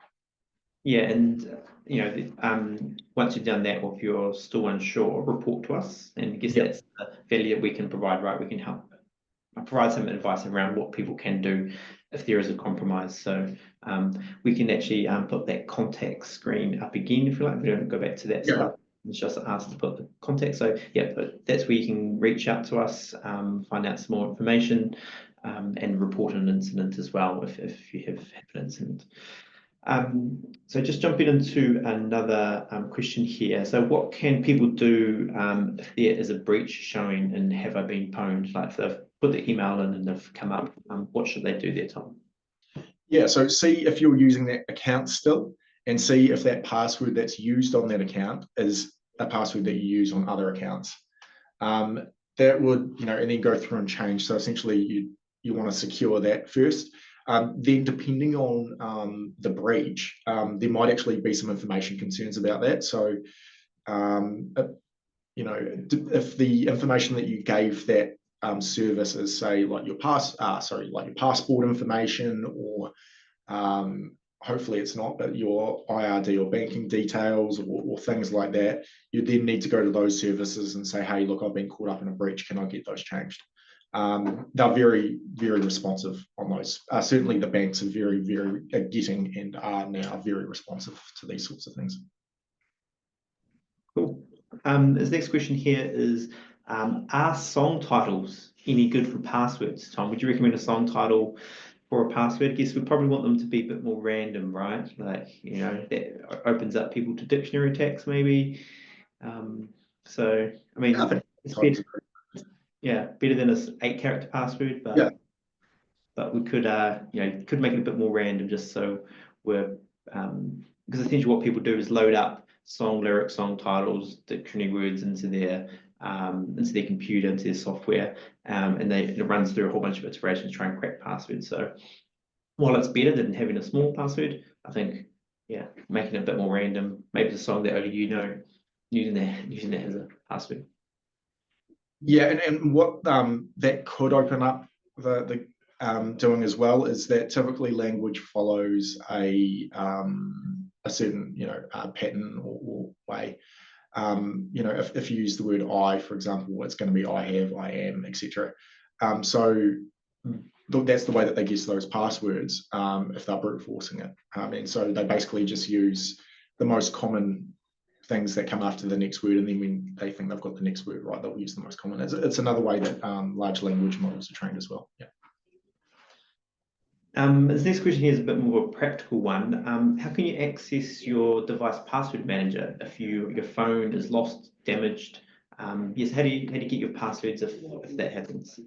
A: Yeah, and once you've done that, or if you're still unsure, report to us. And I guess that's the value that we can provide, right? We can help provide some advice around what people can do if there is a compromise. So we can actually put that contact screen up again if you like. We don't go back to that slide. It's just asked to put the contact. So yeah, but that's where you can reach out to us, find out some more information, and report an incident as well if you have an incident. So just jumping into another question here. So what can people do if there is a breach showing and have I been pwned? Like if they've put the email in and they've come up, what should they do there, Tom?
B: Yeah, so see if you're using that account still, and see if that password that's used on that account is a password that you use on other accounts. That would, and then go through and change. So essentially you want to secure that first. Then depending on the breach, there might actually be some information concerns about that. So, if the information that you gave that service is, say, like your passport information, or hopefully it's not, but your IRD or banking details or things like that, you then need to go to those services and say, hey, look, I've been caught up in a breach. Can I get those changed? They're very, very responsive on those. Certainly the banks are very, very getting and are now very responsive to these sorts of things.
A: Cool. This next question here is, are song titles any good for passwords, Tom? Would you recommend a song title for a password? I guess we probably want them to be a bit more random, right? Like, that opens up people to dictionary attacks maybe. So, I mean, it's better, better than an 8-character password, but we could, could make it a bit more random just so we're, because essentially what people do is load up song lyrics, song titles, dictionary words into their computer, into their software, and it runs through a whole bunch of iterations to try and crack passwords. So while it's better than having a small password, I think, making it a bit more random, maybe it's a song that only using that as a password.
B: Yeah, and what that could open up the doing as well is that typically language follows a certain pattern or way. If you use the word I, for example, it's going to be I have, I am, etc. So that's the way that they guess those passwords if they're brute forcing it. And so they basically just use the most common things that come after the next word, and then when they think they've got the next word right, they'll use the most common. It's another way that large language models are trained as well. Yeah.
A: This next question here is a bit more of a practical one. How can you access your device password manager if your phone is lost, damaged? Yes, how do you get your passwords if that happens?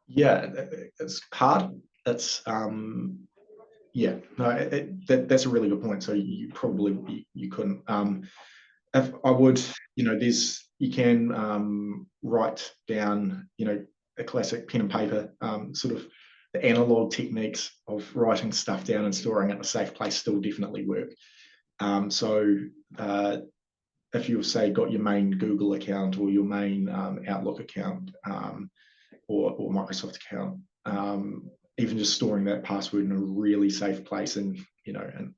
B: Yeah, it's hard. It's that's a really good point. So you probably you couldn't. If I would, you can write down, a classic pen and paper, sort of the analog techniques of writing stuff down and storing it in a safe place still definitely work. So if you've, say, got your main Google account or your main Outlook account or Microsoft account, even just storing that password in a really safe place, and and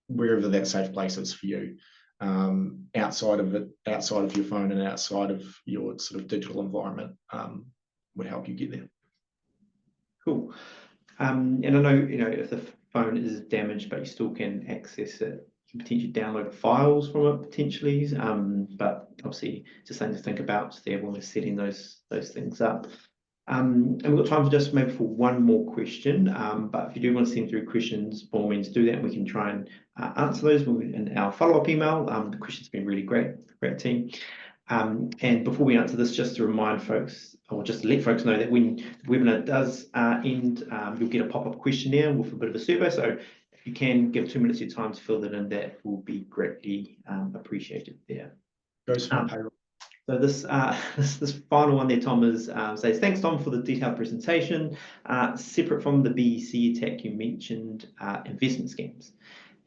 B: wherever that safe place is for you, outside of your phone and outside of your sort of digital environment, would help you get there.
A: Cool. And I know, if the phone is damaged, but you still can access it, you can potentially download files from it potentially. But obviously, just something to think about there when we're setting those things up. And we've got time for just maybe for one more question. But if you do want to send through questions, by all means do that, and we can try and answer those in our follow-up email. The question's been really great team. And before we answer this, just to remind folks, or just to let folks know that when the webinar does end, you'll get a pop-up questionnaire with a bit of a survey. So if you can give 2 minutes of your time to fill that in, that will be greatly appreciated there.
B: Goes for payroll.
A: So this final one there, Tom, is says, thanks, Tom, for the detailed presentation. Separate from the BEC attack, you mentioned investment schemes.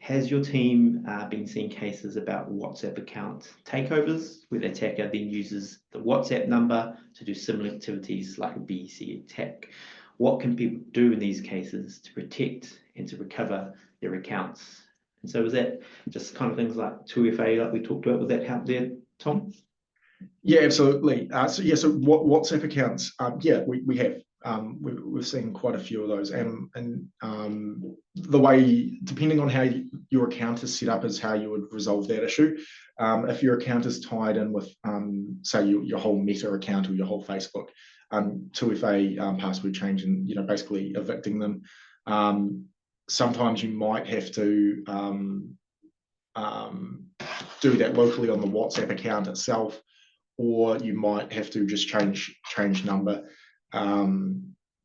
A: Has your team been seeing cases about WhatsApp account takeovers where the attacker then uses the WhatsApp number to do similar activities like a BEC attack? What can people do in these cases to protect and to recover their accounts? And so is that just kind of things like 2FA like we talked about? Would that help there, Tom?
B: Yeah, absolutely. So WhatsApp accounts, we have. We've seen quite a few of those, and the way, depending on how your account is set up, is how you would resolve that issue. If your account is tied in with, say, your whole Meta account or your whole Facebook, 2FA password change, and basically evicting them. Sometimes you might have to do that locally on the WhatsApp account itself, or you might have to just change number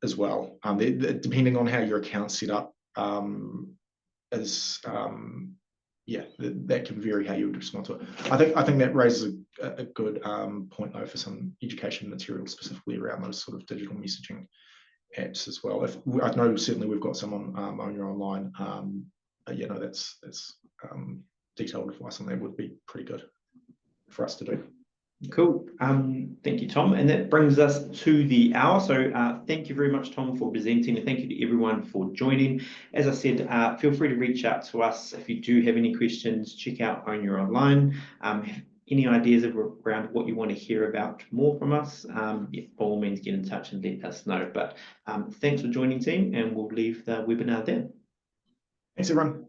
B: as well. Depending on how your account's set up, that can vary how you would respond to it. I think that raises a good point though for some education material specifically around those sort of digital messaging apps as well. I know certainly we've got some on Own Your Online. That's detailed advice on that would be pretty good for us to do.
A: Cool. Thank you, Tom. And that brings us to the hour. So thank you very much, Tom, for presenting, and thank you to everyone for joining. As I said, feel free to reach out to us if you do have any questions. Check out Own Your Online. Any ideas around what you want to hear about more from us, by all means get in touch and let us know. But thanks for joining, team, and we'll leave the webinar there.
B: Thanks, everyone.